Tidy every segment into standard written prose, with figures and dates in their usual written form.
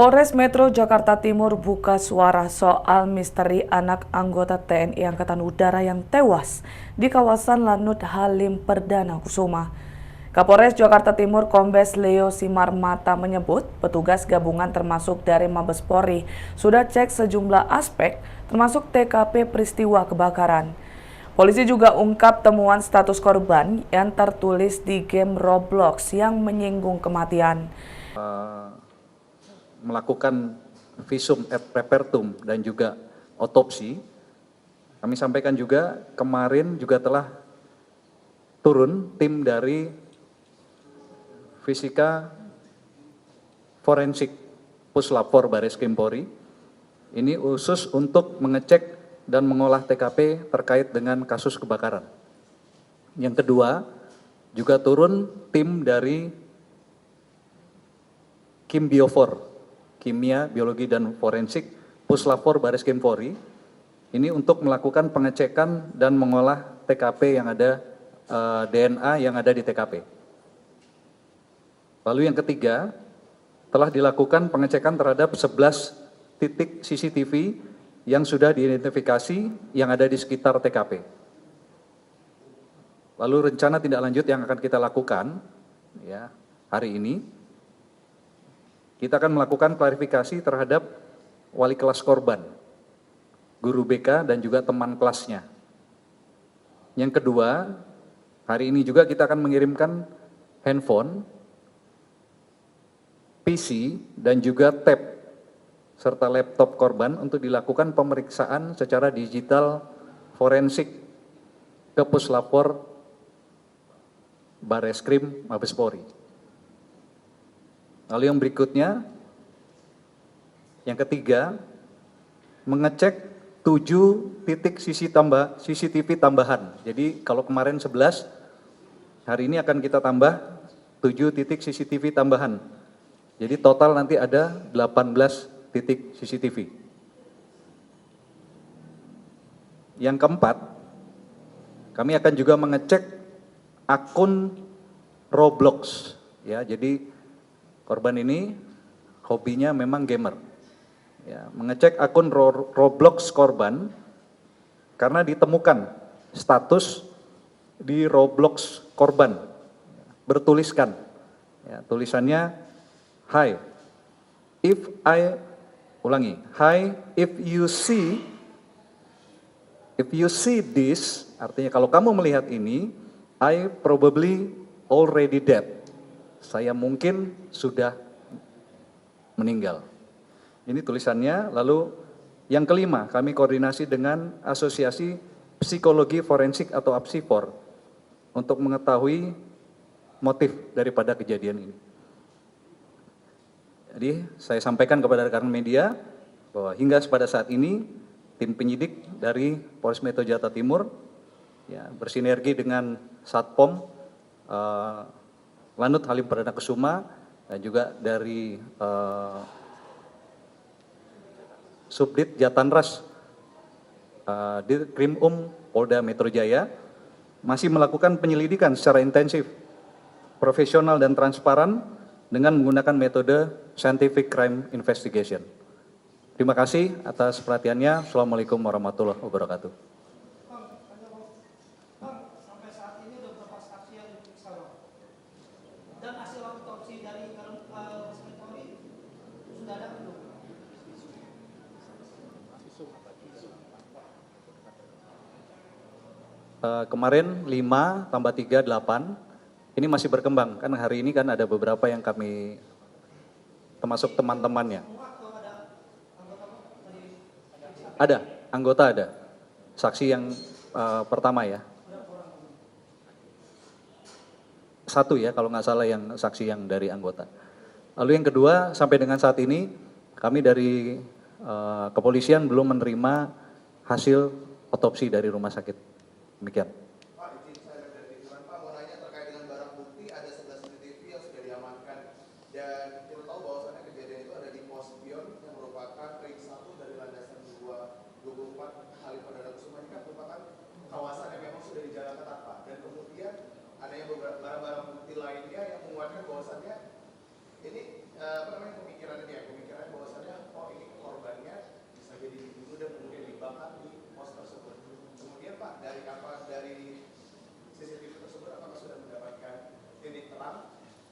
Polres Metro Jakarta Timur buka suara soal misteri anak anggota TNI Angkatan Udara yang tewas di kawasan Lanut Halim Perdana Kusuma. Kapolres Jakarta Timur Kombes Leo Simarmata menyebut petugas gabungan termasuk dari Mabes Polri sudah cek sejumlah aspek termasuk TKP peristiwa kebakaran. Polisi juga ungkap temuan status korban yang tertulis di game Roblox yang menyinggung kematian. Melakukan visum et repertum dan juga otopsi, kami sampaikan juga kemarin juga telah turun tim dari Fisika Forensik Puslapfor Baris Krim Polri. Ini khusus untuk mengecek dan mengolah TKP terkait dengan kasus kebakaran. Yang kedua, juga turun tim dari Kim Biofor, Kimia, Biologi, dan Forensik Puslapfor Baris Krim Polri. Ini untuk melakukan pengecekan dan mengolah TKP yang ada, DNA yang ada di TKP. Lalu yang ketiga, telah dilakukan pengecekan terhadap 11 titik CCTV yang sudah diidentifikasi yang ada di sekitar TKP. Lalu rencana tindak lanjut yang akan kita lakukan ya, hari ini, kita akan melakukan klarifikasi terhadap wali kelas korban, guru BK, dan juga teman kelasnya. Yang kedua, hari ini juga kita akan mengirimkan handphone, PC, dan juga tab, serta laptop korban untuk dilakukan pemeriksaan secara digital forensik ke Puslapfor Bareskrim Mabes Polri. Lalu yang berikutnya, yang ketiga, mengecek 7 titik CCTV tambahan. Jadi kalau kemarin 11, hari ini akan kita tambah 7 titik CCTV tambahan. Jadi total nanti ada 18 titik CCTV. Yang keempat, kami akan juga mengecek akun Roblox. Ya, jadi korban ini hobinya memang gamer. Ya, mengecek akun Roblox korban karena ditemukan status di Roblox korban bertuliskan, ya, tulisannya, "Hi, if you see this," artinya kalau kamu melihat ini, "I probably already dead." Saya mungkin sudah meninggal. Ini tulisannya. Lalu yang kelima, kami koordinasi dengan Asosiasi Psikologi Forensik atau APSIFOR untuk mengetahui motif daripada kejadian ini. Jadi saya sampaikan kepada rekan media bahwa hingga pada saat ini tim penyidik dari Polres Metro Jakarta Timur ya, bersinergi dengan Satpom Lanut Halim Perdana Kusuma dan juga dari Subdit Jatanras di Krim Polda Metro Jaya masih melakukan penyelidikan secara intensif, profesional dan transparan dengan menggunakan metode scientific crime investigation. Terima kasih atas perhatiannya. Assalamualaikum warahmatullahi wabarakatuh. Sampai saat ini sudah berapa saksi yang diperiksa, Bang? Dan hasil autopsi dari Polri sudah ada belum? Kemarin 5 tambah 3, 8. Ini masih berkembang, kan hari ini kan ada beberapa yang kami, termasuk teman-temannya. Ada, anggota ada. Saksi yang pertama ya. 1 ya, kalau nggak salah yang saksi yang dari anggota. Lalu yang kedua, sampai dengan saat ini, kami dari kepolisian belum menerima hasil otopsi dari rumah sakit. Demikian. Pak, izin saya verifikasi, Pak, mau nanya terkait dengan barang bukti, ada 11 CCTV yang sudah diamankan. Dan kita tahu bahwasannya kejadian itu ada di pos spion yang merupakan ring 1 dari landasan 24 Halim Perdana Kusuma. Ini kan merupakan kawasan yang memang sudah dijaga ketat, Pak. Dan kemudian ada yang beberapa barang-barang bukti lainnya yang menguatkan bahwasannya ini pemikiran ini ya, pemikirannya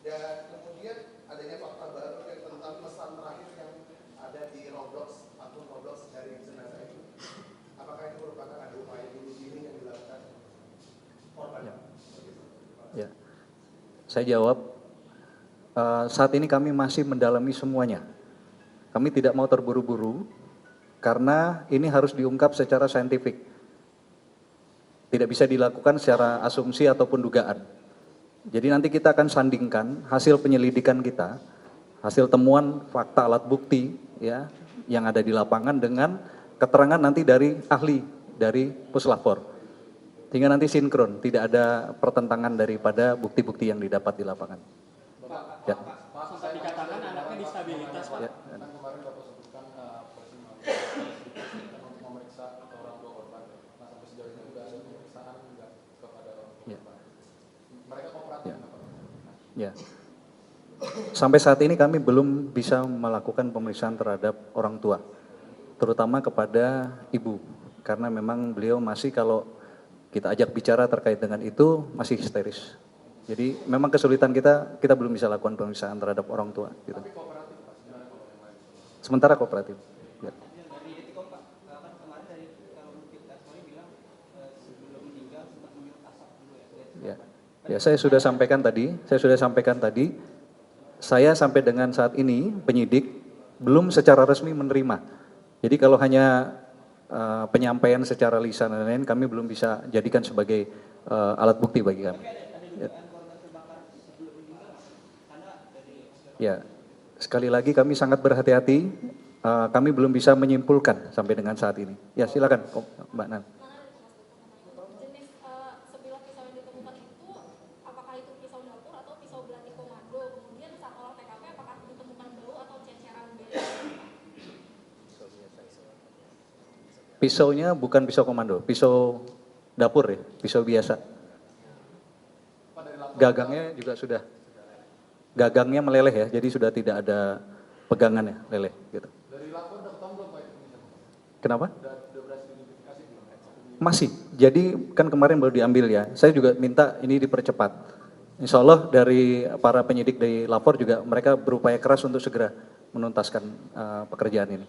Dan kemudian adanya fakta baru tentang pesan terakhir yang ada di Roblox, akun Roblox dari jenazah itu. Apakah itu merupakan ada upaya bunuh diri yang dilakukan korban? Ya. Saya jawab, saat ini kami masih mendalami semuanya. Kami tidak mau terburu-buru, karena ini harus diungkap secara saintifik. Tidak bisa dilakukan secara asumsi ataupun dugaan. Jadi nanti kita akan sandingkan hasil penyelidikan kita, hasil temuan fakta alat bukti ya yang ada di lapangan dengan keterangan nanti dari ahli dari Puslapor. Sehingga nanti sinkron, tidak ada pertentangan daripada bukti-bukti yang didapat di lapangan. Ya. Pak, sempat dikatakan anaknya disabilitas, Pak. Ya. Kan kemarin Bapak sebutkan persidangan untuk memeriksa orang tua korban. Nah, sampai sejauh ini juga ada pemeriksaan enggak kepada orang tua Ya. korban. Mereka kooperatif Ya. nggak, Pak? Ya. Sampai saat ini kami belum bisa melakukan pemeriksaan terhadap orang tua, terutama kepada ibu, karena memang beliau masih, kalau kita ajak bicara terkait dengan itu, masih histeris. Jadi memang kesulitan kita belum bisa lakukan pemeriksaan terhadap orang tua. Gitu. Tapi kooperatif, Pak, sebenarnya kalau yang lain. Sementara kooperatif. Ya. Dari Detikom Pak, kan kemarin dari kalau Bukit Asmari bilang sebelum meninggal sempat menghirup asap dulu ya. Ya, saya sudah sampaikan tadi, saya sampai dengan saat ini penyidik belum secara resmi menerima. Jadi kalau hanya penyampaian secara lisan dan lain-lain, kami belum bisa jadikan sebagai alat bukti bagi kami. Ya. Ya, sekali lagi kami sangat berhati-hati, kami belum bisa menyimpulkan sampai dengan saat ini. Ya, silakan Mbak Nan. Jenis sebilah pisau yang ditemukan itu, apakah itu pisau dapur atau pisau belati komando? Kemudian saat olah TKP, apakah ditemukan bau atau ceceran bensin? Pisaunya bukan pisau komando, pisau dapur ya, pisau biasa. Gagangnya juga sudah, gagangnya meleleh ya, jadi sudah tidak ada pegangannya, leleh gitu. Dari lapor udah ketemu belum, Pak? Kenapa? Udah berhasil identifikasi belum? Masih, jadi kan kemarin baru diambil ya, saya juga minta ini dipercepat. Insya Allah dari para penyidik dari lapor juga mereka berupaya keras untuk segera menuntaskan pekerjaan ini.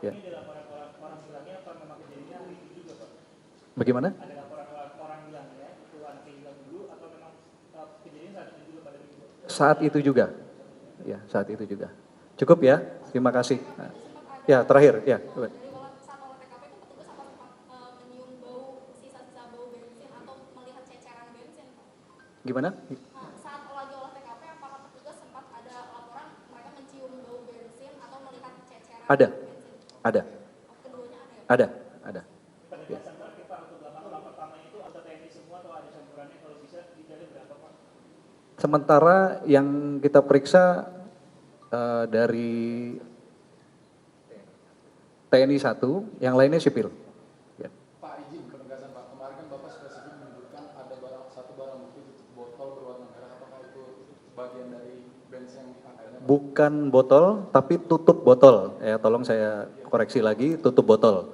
Ya. Bagaimana? Saat itu juga. Ya, saat itu juga. Cukup ya, terima kasih. Ya, terakhir, ya. Dari saat olah TKP itu petugas apa sempat mencium bau, sisa-sisa bau bensin atau melihat ceceran bensin, Pak? Gimana? Saat lagi olah TKP, apakah petugas sempat ada laporan mereka mencium bau bensin atau melihat ceceran Ada, bensin? ada, Oh, keduanya ada ya? ada. Ya. Sementara yang kita periksa dari TNI 1, yang lainnya sipil. Ya. Pak, izin penegasan, Pak. Kemarin kan Bapak spesifik menyebutkan ada satu barang bukti tutup botol berwarna merah. Apakah itu bagian dari bensin yang akhirnya? Bukan botol, tapi tutup botol. Ya, tolong saya koreksi lagi, tutup botol.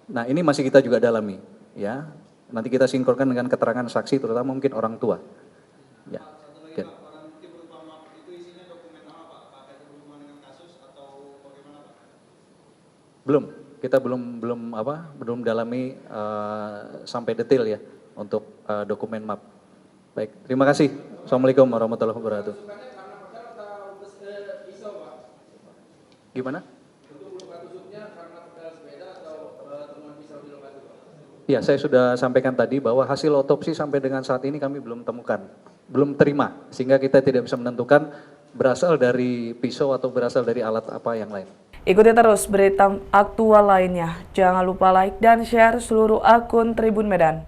Nah, ini masih kita juga dalami. Ya, nanti kita sinkronkan dengan keterangan saksi, terutama mungkin orang tua. Ya. Ya. Barang bukti berupa map itu isinya dokumen apa Pak? Apakah itu berhubungan dengan kasus atau bagaimana Pak? Kita belum dalami sampai detail ya untuk dokumen map. Baik, terima kasih. Assalamualaikum warahmatullahi wabarakatuh. Tusukannya karena pedang atau pisau Pak? Gimana? Untuk luka tusuknya karena pedal sepeda atau temuan pisau di lokasi Pak? Ya, saya sudah sampaikan tadi bahwa hasil otopsi sampai dengan saat ini kami belum temukan, belum terima, sehingga kita tidak bisa menentukan berasal dari pisau atau berasal dari alat apa yang lain. Ikuti terus berita aktual lainnya. Jangan lupa like dan share seluruh akun Tribun Medan.